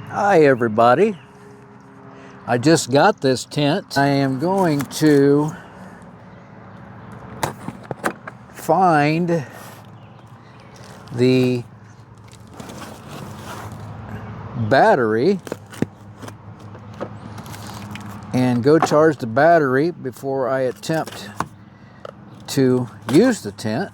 Hi everybody, I just got this tent. I am going to find the battery and go charge the battery before I attempt to use the tent.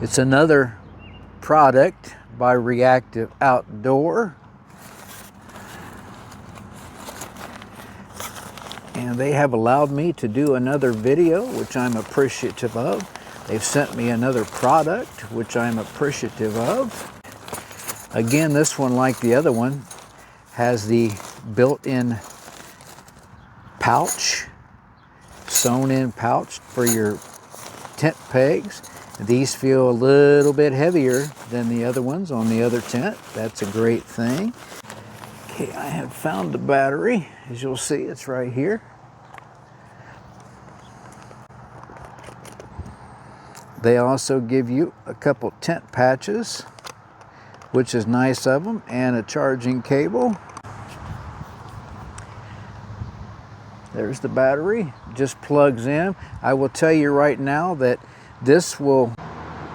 It's another product by Reactive Outdoor, and they have allowed me to do another video, which I'm appreciative of. They've sent me another product, which I'm appreciative of. Again, this one, like the other one, has the built-in pouch, sewn-in pouch for your tent pegs. These feel a little bit heavier than the other ones on the other tent. That's a great thing. Okay, I have found the battery. As you'll see, it's right here. They also give you a couple tent patches, which is nice of them, and a charging cable. There's the battery, just plugs in. I will tell you right now that this will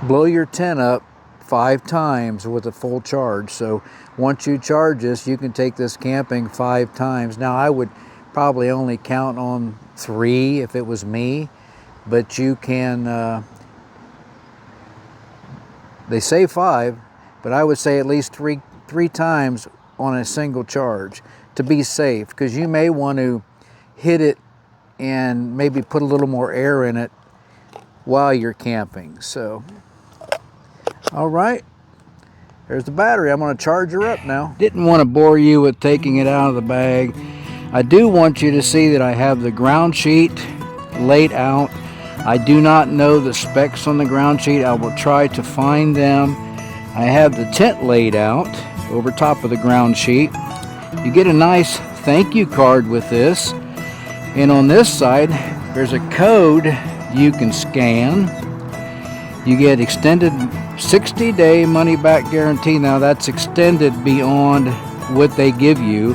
blow your tent up 5 times with a full charge. So once you charge this, you can take this camping 5 times. Now I would probably only count on 3 if it was me, but you can, they say 5, but I would say at least three times on a single charge to be safe, because you may want to hit it and maybe put a little more air in it while you're camping. So, all right, there's the battery. I'm going to charge her up now. Didn't want to bore you with taking it out of the bag. I do want you to see that I have the ground sheet laid out. I do not know the specs on the ground sheet. I will try to find them. I have the tent laid out over top of the ground sheet. You get a nice thank you card with this. And on this side, there's a code you can scan. You get extended 60-day money-back guarantee. Now that's extended beyond what they give you.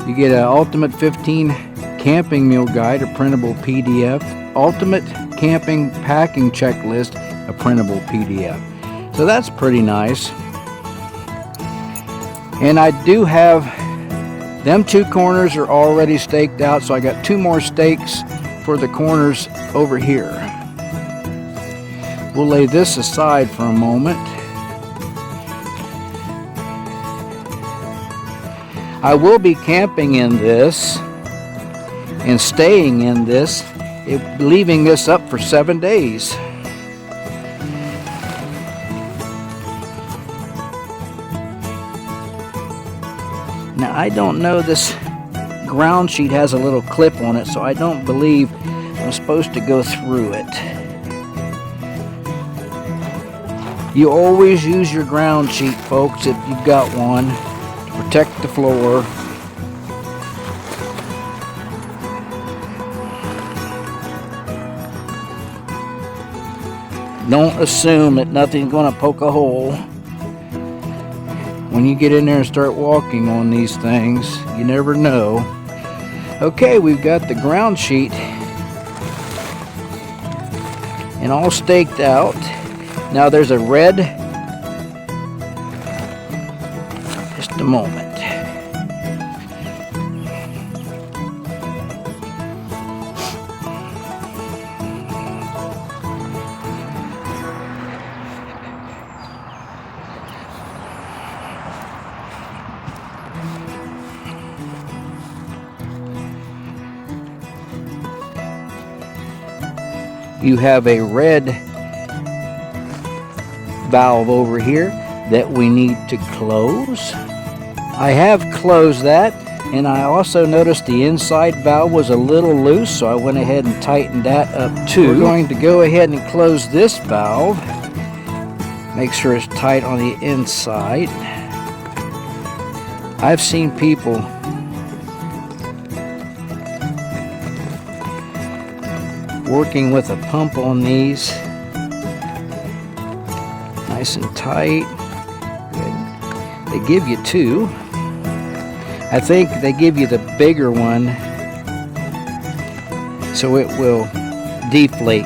You get an Ultimate 15 Camping Meal Guide, a printable PDF. Ultimate Camping Packing Checklist, a printable PDF. So that's pretty nice. And I do have, them 2 corners are already staked out, so I got 2 more stakes for the corners over here. We'll lay this aside for a moment. I will be camping in this and staying in this, leaving this up for 7 days. Now I don't know, this ground sheet has a little clip on it, so I don't believe I'm supposed to go through it. You always use your ground sheet, folks, if you've got one, to protect the floor. Don't assume that nothing's going to poke a hole. When you get in there and start walking on these things, you never know. Okay, we've got the ground sheet and all staked out. Now there's a red, just a moment. You have a red valve over here that we need to close. I have closed that, and I also noticed the inside valve was a little loose, so I went ahead and tightened that up too. We're going to go ahead and close this valve. Make sure it's tight on the inside. I've seen people working with a pump on these. Nice and tight. Good. They give you two. I think they give you the bigger one so it will deflate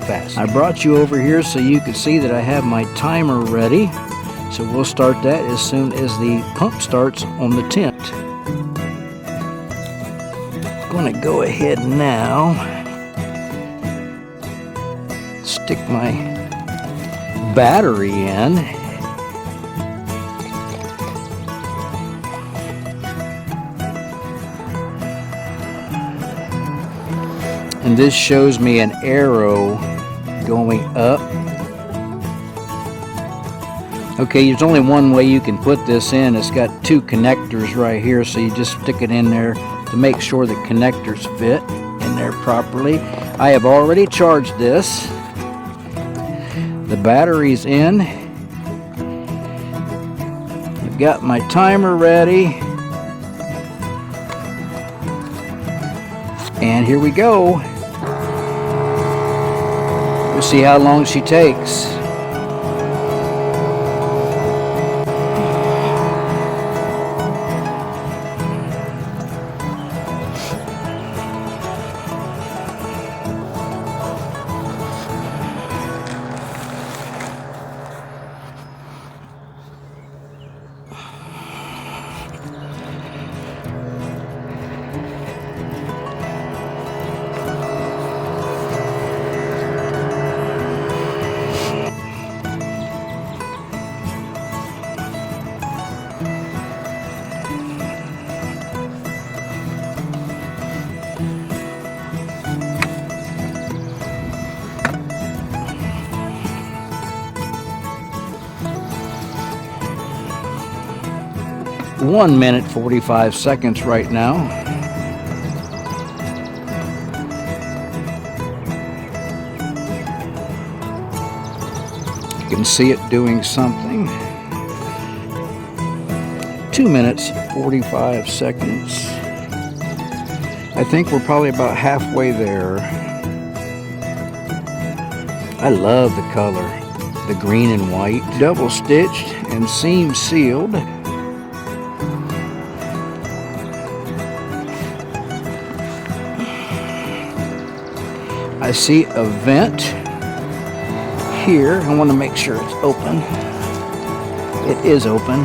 fast. I brought you over here so you could see that I have my timer ready. So we'll start that as soon as the pump starts on the tent. I'm going to go ahead now, stick my battery in. And this shows me an arrow going up. Okay, there's only one way you can put this in. It's got two connectors right here, so you just stick it in there to make sure the connectors fit in there properly. I have already charged this. The battery's in. I've got my timer ready. And here we go. We'll see how long she takes. One minute 45 seconds right now. You can see it doing something. 2 minutes 45 seconds. I think we're probably about halfway there. I love the color, the green and white, double stitched and seam sealed. I see a vent here. I want to make sure it's open. It is open.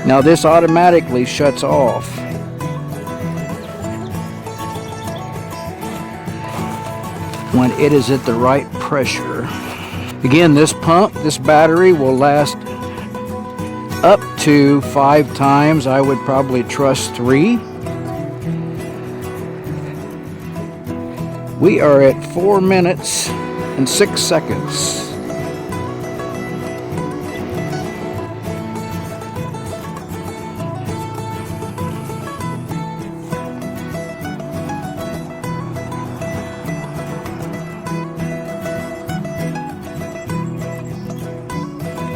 Now this automatically shuts off. When it is at the right pressure. Again, this pump, this battery will last up to 5 times. I would probably trust 3. We are at 4 minutes and 6 seconds.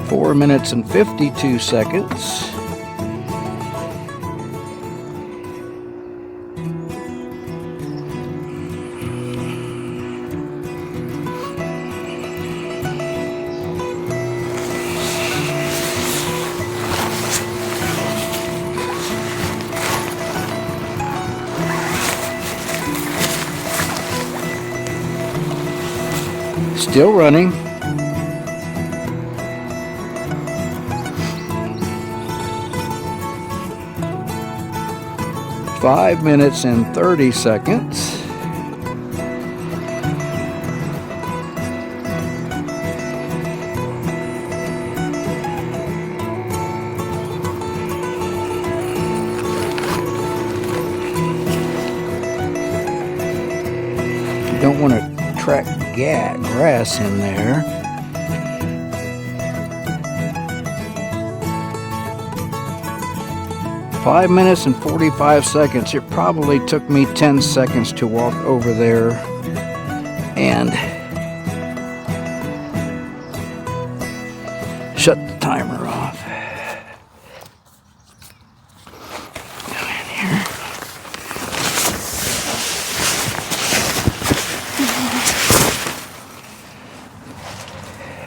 Four minutes and 52 seconds. Still running. Five minutes and 30 seconds. You don't want to track grass in there. 5 minutes and 45 seconds. It probably took me 10 seconds to walk over there and shut the timer off. Go in here.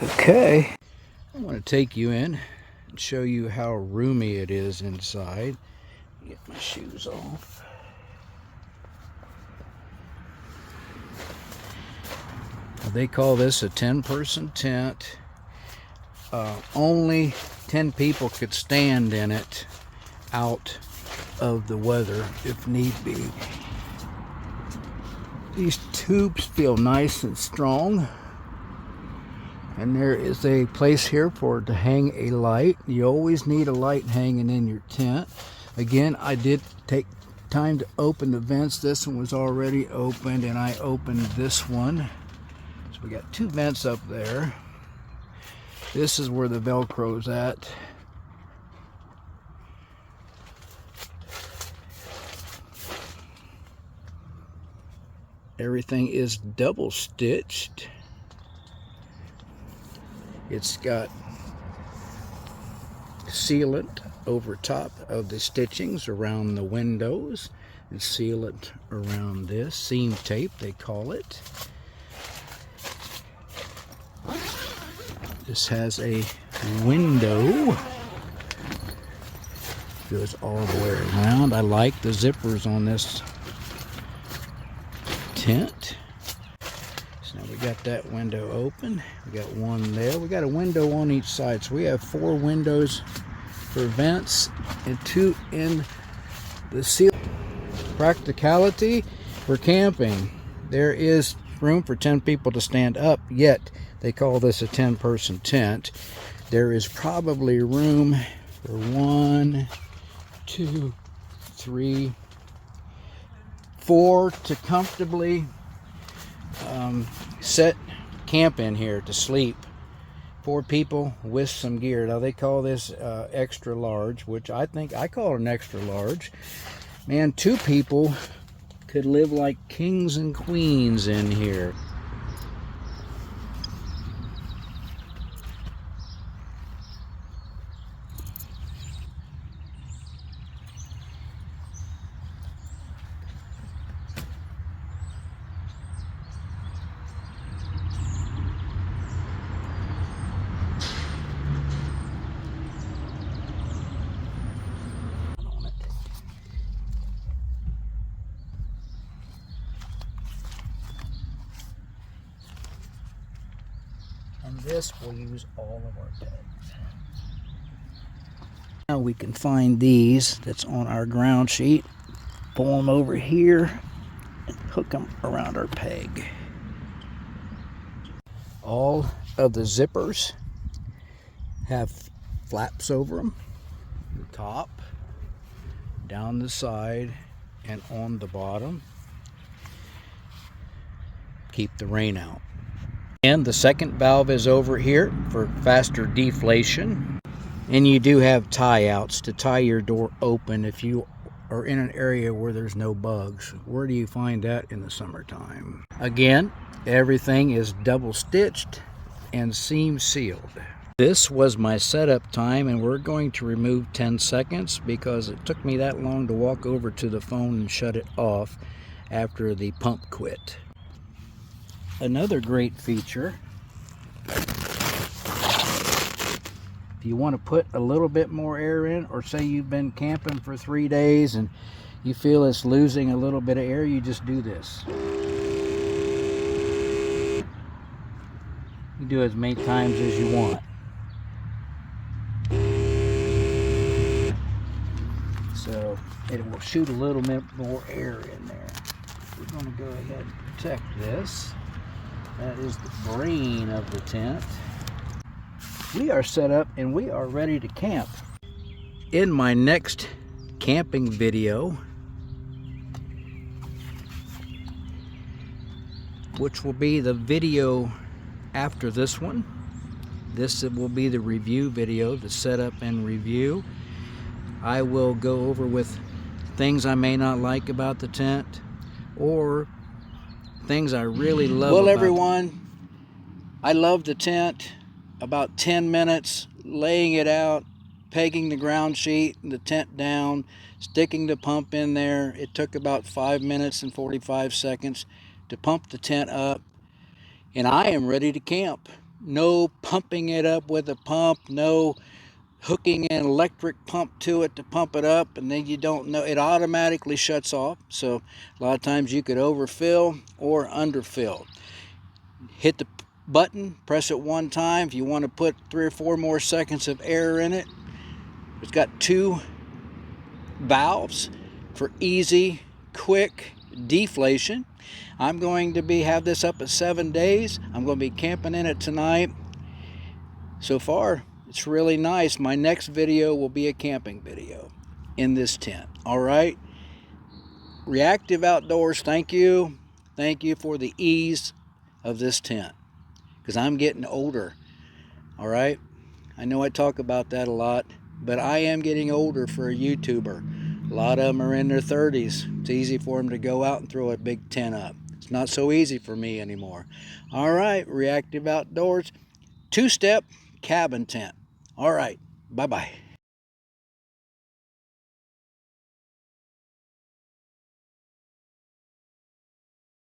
Okay. I want to take you in and show you how roomy it is inside. Get my shoes off. They call this a 10-person tent. Only 10 people could stand in it out of the weather if need be. These tubes feel nice and strong. And there is a place here to hang a light. You always need a light hanging in your tent. Again, I did take time to open the vents. This one was already opened, and I opened this one. So we got 2 vents up there. This is where the Velcro's at. Everything is double stitched. It's got sealant over top of the stitchings around the windows, and sealant around this, seam tape they call it. This has a window, goes all the way around. I like the zippers on this tent. So now we got that window open. We got one there. We got a window on each side. So we have 4 windows for vents and 2 in the ceiling. Practicality for camping. There is room for 10 people to stand up, yet they call this a 10-person tent. There is probably room for 1, 2, 3, 4 to comfortably set camp in here to sleep. 4 people with some gear. Now they call this extra large, which I call it an extra large. Man, 2 people could live like kings and queens in here. And this will use all of our pegs. Now we can find these that's on our ground sheet, pull them over here, and hook them around our peg. All of the zippers have flaps over them, the top, down the side, and on the bottom. Keep the rain out. And the second valve is over here for faster deflation. And you do have tie outs to tie your door open if you are in an area where there's no bugs. Where do you find that in the summertime? Again, everything is double stitched and seam sealed. This was my setup time, and we're going to remove 10 seconds because it took me that long to walk over to the phone and shut it off after the pump quit. Another great feature, if you want to put a little bit more air in, or say you've been camping for 3 days and you feel it's losing a little bit of air, you just do this. You do as many times as you want. So it will shoot a little bit more air in there. We're going to go ahead and protect this. That is the brain of the tent. We are set up and we are ready to camp. In my next camping video, which will be the video after this one, this will be the review video, the setup and review. I will go over with things I may not like about the tent or things I really love. Well, everyone, I love the tent. About 10 minutes laying it out, pegging the ground sheet and the tent down, sticking the pump in there. It took about 5 minutes and 45 seconds to pump the tent up, and I am ready to camp. No pumping it up with a pump, no hooking an electric pump to it to pump it up, and then you don't know, it automatically shuts off. So a lot of times you could overfill or underfill. Hit the button, press it one time. If you want to put 3 or 4 more seconds of air in it, it's got 2 valves for easy, quick deflation. I'm going to have this up at 7 days. I'm going to be camping in it tonight. So far, it's really nice. My next video will be a camping video in this tent. All right. Reactive Outdoors, thank you. Thank you for the ease of this tent, because I'm getting older. All right. I know I talk about that a lot, but I am getting older for a YouTuber. A lot of them are in their 30s. It's easy for them to go out and throw a big tent up. It's not so easy for me anymore. All right. Reactive Outdoors, 2-step cabin tent. All right. Bye-bye.